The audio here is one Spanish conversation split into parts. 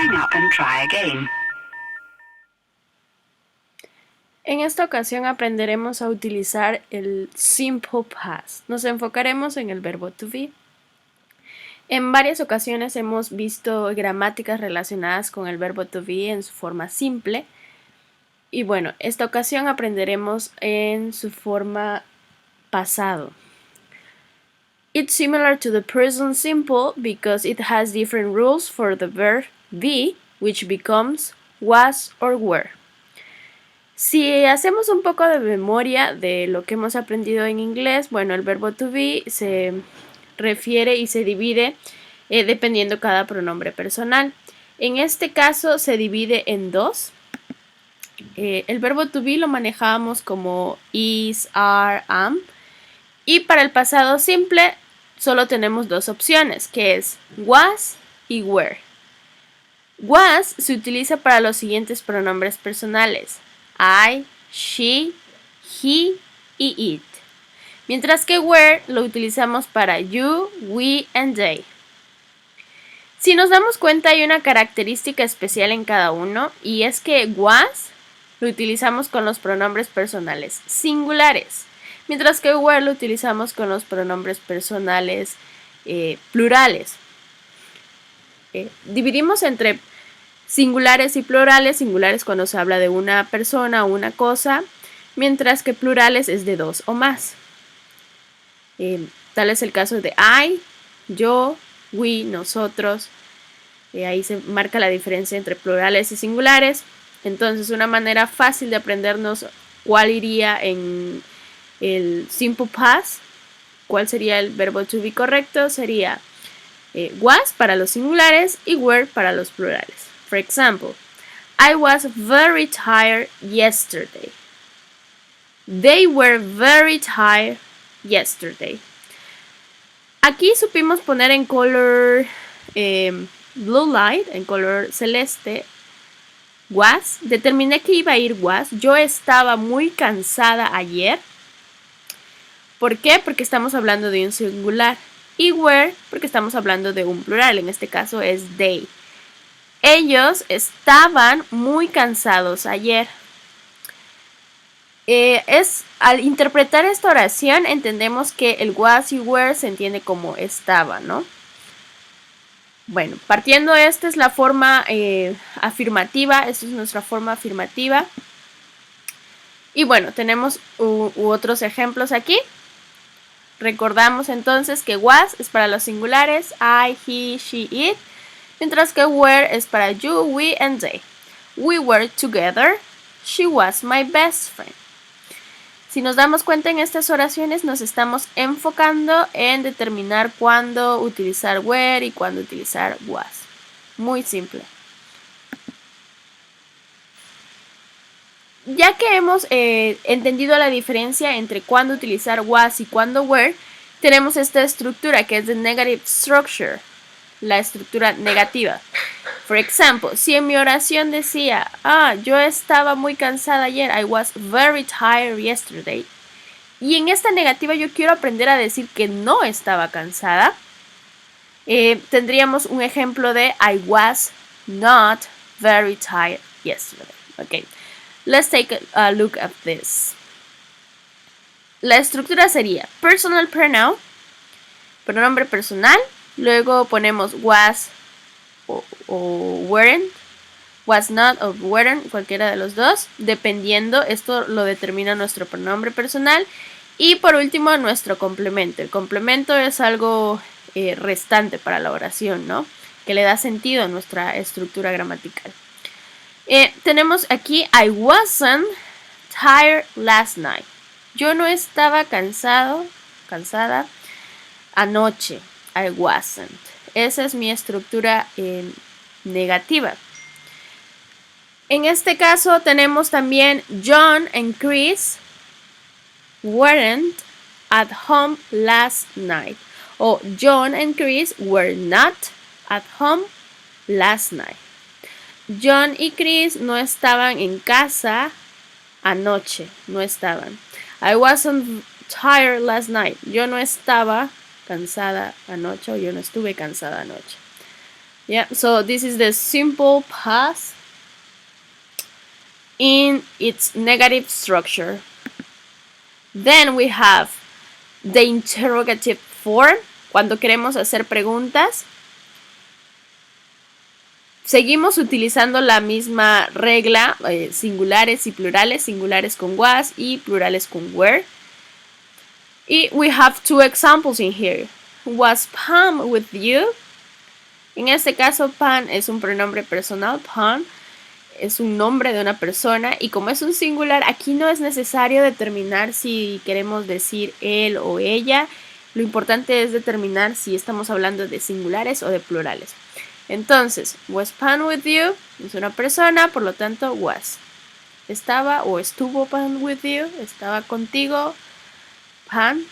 hang up and try again. En esta ocasión aprenderemos a utilizar el simple past. Nos enfocaremos en el verbo to be. En varias ocasiones hemos visto gramáticas relacionadas con el verbo to be en su forma simple. Y bueno, esta ocasión aprenderemos en su forma pasado. It's similar to the present simple because it has different rules for the verb be, which becomes was or were. Si hacemos un poco de memoria de lo que hemos aprendido en inglés, bueno, el verbo to be se refiere y se divide dependiendo cada pronombre personal. En este caso se divide en dos. El verbo to be lo manejábamos como is, are, am. Y para el pasado simple solo tenemos dos opciones, que es was y were. Was se utiliza para los siguientes pronombres personales: I, she, he y it. Mientras que were lo utilizamos para you, we and they. Si nos damos cuenta, hay una característica especial en cada uno, y es que was lo utilizamos con los pronombres personales singulares, mientras que were lo utilizamos con los pronombres personales plurales. Dividimos entre singulares y plurales. Singulares cuando se habla de una persona o una cosa, mientras que plurales es de dos o más. Tal es el caso de I, yo, we, nosotros. Ahí se marca la diferencia entre plurales y singulares. Entonces, una manera fácil de aprendernos cuál iría en el simple past, cuál sería el verbo to be correcto, sería was para los singulares y were para los plurales. For example, I was very tired yesterday. They were very tired yesterday. Aquí supimos poner en color blue light, en color celeste, was. Determiné que iba a ir was. Yo estaba muy cansada ayer. ¿Por qué? Porque estamos hablando de un singular. Y were porque estamos hablando de un plural. En este caso es they. Ellos estaban muy cansados ayer. Al interpretar esta oración entendemos que el was y were se entiende como estaba, ¿no? Bueno, partiendo esta es la forma afirmativa. Esta es nuestra forma afirmativa. Y bueno, tenemos otros ejemplos aquí. Recordamos entonces que was es para los singulares, I, he, she, it, mientras que were es para you, we and they. We were together. She was my best friend. Si nos damos cuenta, en estas oraciones nos estamos enfocando en determinar cuándo utilizar were y cuándo utilizar was. Muy simple. Ya que hemos entendido la diferencia entre cuándo utilizar was y cuándo were, tenemos esta estructura que es the negative structure, la estructura negativa. For example, si en mi oración decía, yo estaba muy cansada ayer, I was very tired yesterday, y en esta negativa yo quiero aprender a decir que no estaba cansada, tendríamos un ejemplo de I was not very tired yesterday. Okay. Let's take a look at this. La estructura sería personal pronoun, pronombre personal, luego ponemos was o weren't, was not o weren't, cualquiera de los dos, dependiendo, esto lo determina nuestro pronombre personal, y por último nuestro complemento. El complemento es algo restante para la oración, ¿no? Que le da sentido a nuestra estructura gramatical. Tenemos aquí I wasn't tired last night. Yo no estaba cansada anoche. I wasn't. Esa es mi estructura negativa. En este caso tenemos también John and Chris weren't at home last night. O John and Chris were not at home last night. John y Chris no estaban en casa anoche. No estaban. I wasn't tired last night. Yo no estaba cansada anoche o yo no estuve cansada anoche. Yeah, so this is the simple past in its negative structure. Then we have the interrogative form, cuando queremos hacer preguntas. Seguimos utilizando la misma regla, singulares y plurales, singulares con was y plurales con were. Y we have two examples in here. Was Pam with you? En este caso, Pam es un pronombre personal. Pam es un nombre de una persona y como es un singular, aquí no es necesario determinar si queremos decir él o ella. Lo importante es determinar si estamos hablando de singulares o de plurales. Entonces, was Pam with you? Es una persona, por lo tanto, was. Estaba o estuvo Pam with you. Estaba contigo, Pam.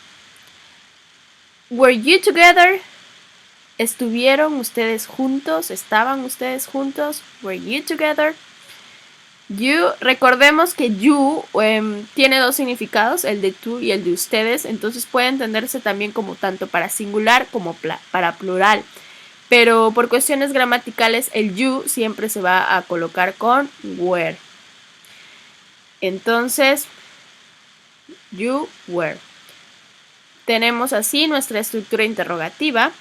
Were you together? ¿Estuvieron ustedes juntos? ¿Estaban ustedes juntos? Were you together? You, recordemos que you tiene dos significados, el de tú y el de ustedes, entonces puede entenderse también como tanto para singular como para plural. Pero por cuestiones gramaticales el you siempre se va a colocar con were. Entonces, you were. Tenemos así nuestra estructura interrogativa.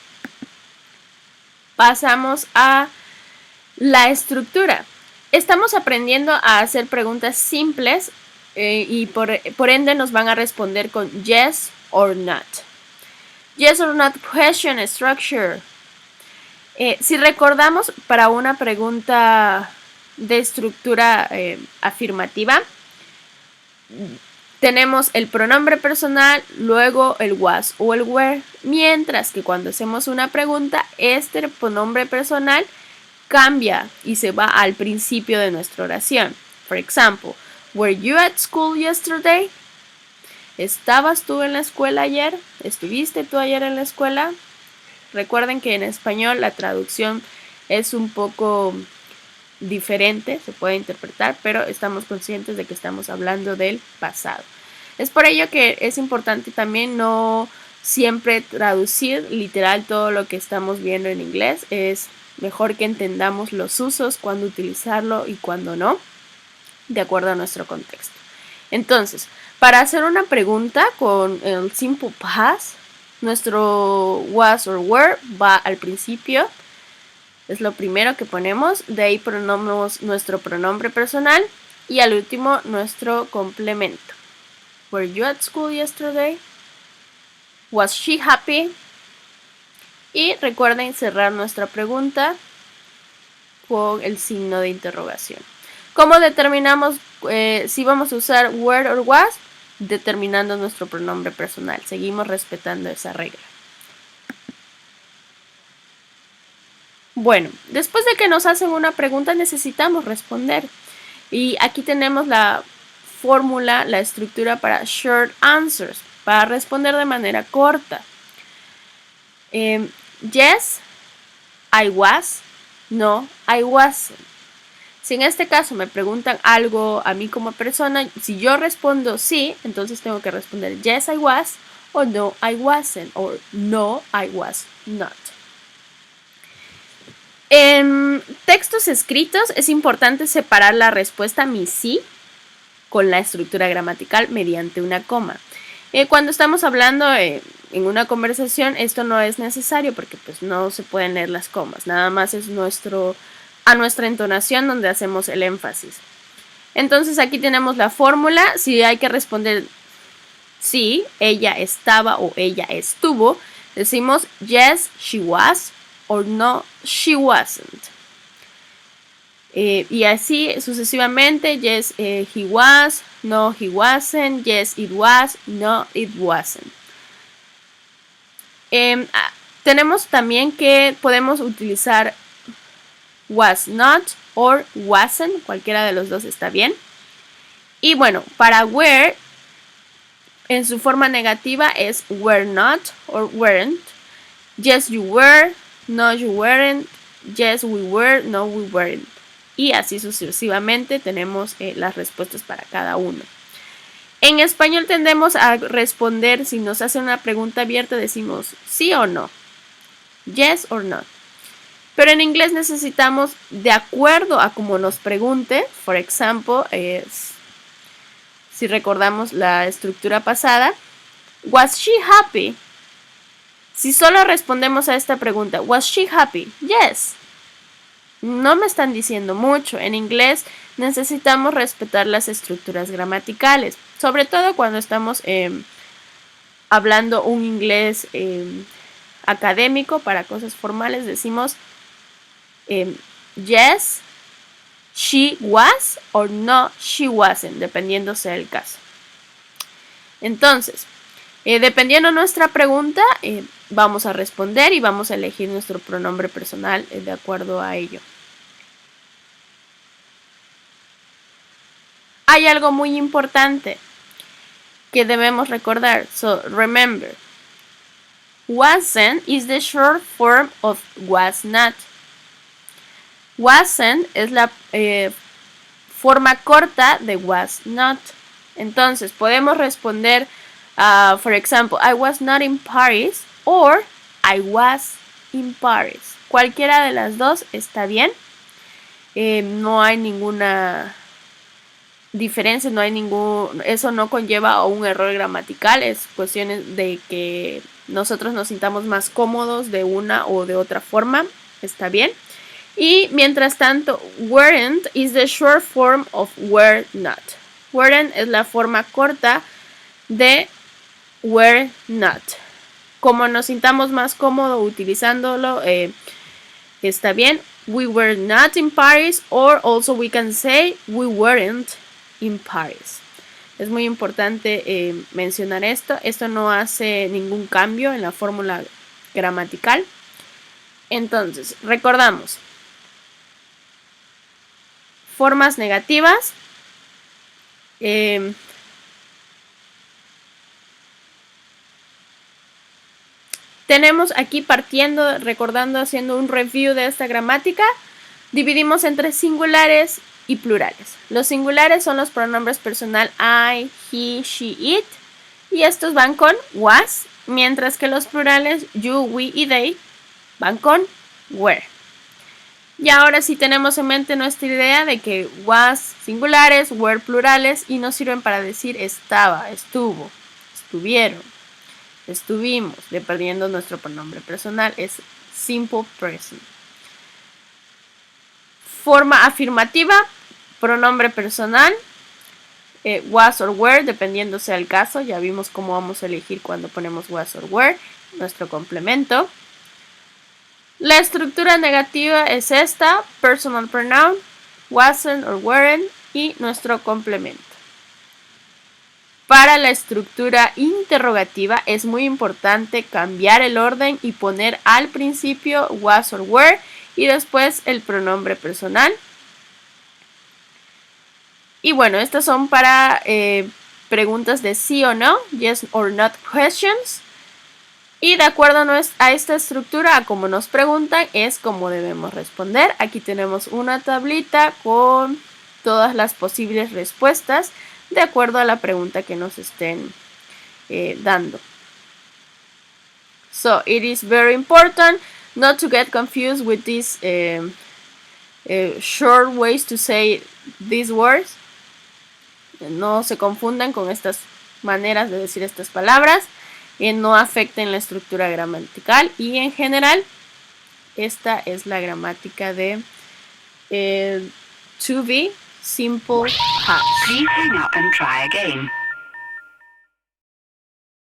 Pasamos a la estructura. Estamos aprendiendo a hacer preguntas simples y por ende nos van a responder con yes or not. Yes or not question structure. Si recordamos para una pregunta de estructura afirmativa, tenemos el pronombre personal, luego el was o el were, mientras que cuando hacemos una pregunta, este pronombre personal cambia y se va al principio de nuestra oración. For example, were you at school yesterday? ¿Estabas tú en la escuela ayer? ¿Estuviste tú ayer en la escuela? Recuerden que en español la traducción es un poco diferente, se puede interpretar, pero estamos conscientes de que estamos hablando del pasado. Es por ello que es importante también no siempre traducir literal todo lo que estamos viendo en inglés. Es mejor que entendamos los usos, cuándo utilizarlo y cuándo no, de acuerdo a nuestro contexto. Entonces, para hacer una pregunta con el simple past, nuestro was or were va al principio. Es lo primero que ponemos. De ahí ponemos nuestro pronombre personal. Y al último, nuestro complemento. Were you at school yesterday? Was she happy? Y recuerden cerrar nuestra pregunta con el signo de interrogación. ¿Cómo determinamos si vamos a usar were or was? Determinando nuestro pronombre personal. Seguimos respetando esa regla. Bueno, después de que nos hacen una pregunta necesitamos responder. Y aquí tenemos la fórmula, la estructura para short answers, para responder de manera corta. Yes, I was. No, I wasn't. Si en este caso me preguntan algo a mí como persona, si yo respondo sí, entonces tengo que responder yes, I was, o no, I wasn't, o no, I was not. En textos escritos es importante separar la respuesta mi sí con la estructura gramatical mediante una coma. Cuando estamos hablando en una conversación, esto no es necesario porque pues no se pueden leer las comas, nada más es a nuestra entonación donde hacemos el énfasis. Entonces aquí tenemos la fórmula. Si hay que responder sí, ella estaba o ella estuvo, decimos yes, she was, or no, she wasn't. Y así sucesivamente, yes, he was, no, he wasn't, yes, it was, no, it wasn't. Tenemos también que podemos utilizar was not or wasn't, cualquiera de los dos está bien. Y bueno, para were, en su forma negativa es were not or weren't. Yes, you were, no, you weren't, yes, we were, no, we weren't. Y así sucesivamente tenemos las respuestas para cada uno. En español tendemos a responder, si nos hacen una pregunta abierta, decimos sí o no, yes or no. Pero en inglés necesitamos, de acuerdo a como nos pregunte, por ejemplo, si recordamos la estructura pasada, was she happy? Si solo respondemos a esta pregunta, was she happy? Yes. No me están diciendo mucho. En inglés necesitamos respetar las estructuras gramaticales, sobre todo cuando estamos hablando un inglés académico para cosas formales. Decimos yes, she was, or no, she wasn't, dependiendo sea el caso. Entonces, dependiendo nuestra pregunta, vamos a responder y vamos a elegir nuestro pronombre personal de acuerdo a ello. Hay algo muy importante que debemos recordar. So, remember, wasn't is the short form of was not. Wasn't es la forma corta de was not. Entonces, podemos responder, for example, I was not in Paris, or I was in Paris. Cualquiera de las dos está bien. No hay ninguna diferencia, eso no conlleva a un error gramatical, es cuestión de que nosotros nos sintamos más cómodos de una o de otra forma, está bien. Y mientras tanto, weren't is the short form of were not. Weren't es la forma corta de were not. Como nos sintamos más cómodos utilizándolo, está bien. We were not in Paris, or also we can say we weren't in Paris. Es muy importante mencionar esto. Esto no hace ningún cambio en la fórmula gramatical. Entonces, recordamos. Formas negativas. Tenemos aquí partiendo, recordando, haciendo un review de esta gramática, dividimos entre singulares y plurales. Los singulares son los pronombres personal I, he, she, it, y estos van con was, mientras que los plurales you, we y they van con were. Y ahora sí tenemos en mente nuestra idea de que was singulares, were plurales, y nos sirven para decir estaba, estuvo, estuvieron, estuvimos, dependiendo nuestro pronombre personal, es simple present. Forma afirmativa, pronombre personal, was or were, dependiendo sea el caso. Ya vimos cómo vamos a elegir cuando ponemos was or were, nuestro complemento. La estructura negativa es esta, personal pronoun, wasn't or weren't, y nuestro complemento. Para la estructura interrogativa es muy importante cambiar el orden y poner al principio was or were y después el pronombre personal. Y bueno, estas son para preguntas de sí o no, yes or not questions. Y de acuerdo a esta estructura, a como nos preguntan, es como debemos responder. Aquí tenemos una tablita con todas las posibles respuestas de acuerdo a la pregunta que nos estén dando. So, it is very important not to get confused with these short ways to say these words. No se confundan con estas maneras de decir estas palabras. No afecten la estructura gramatical. Y en general, esta es la gramática de to be simple past. Please hang up and try again.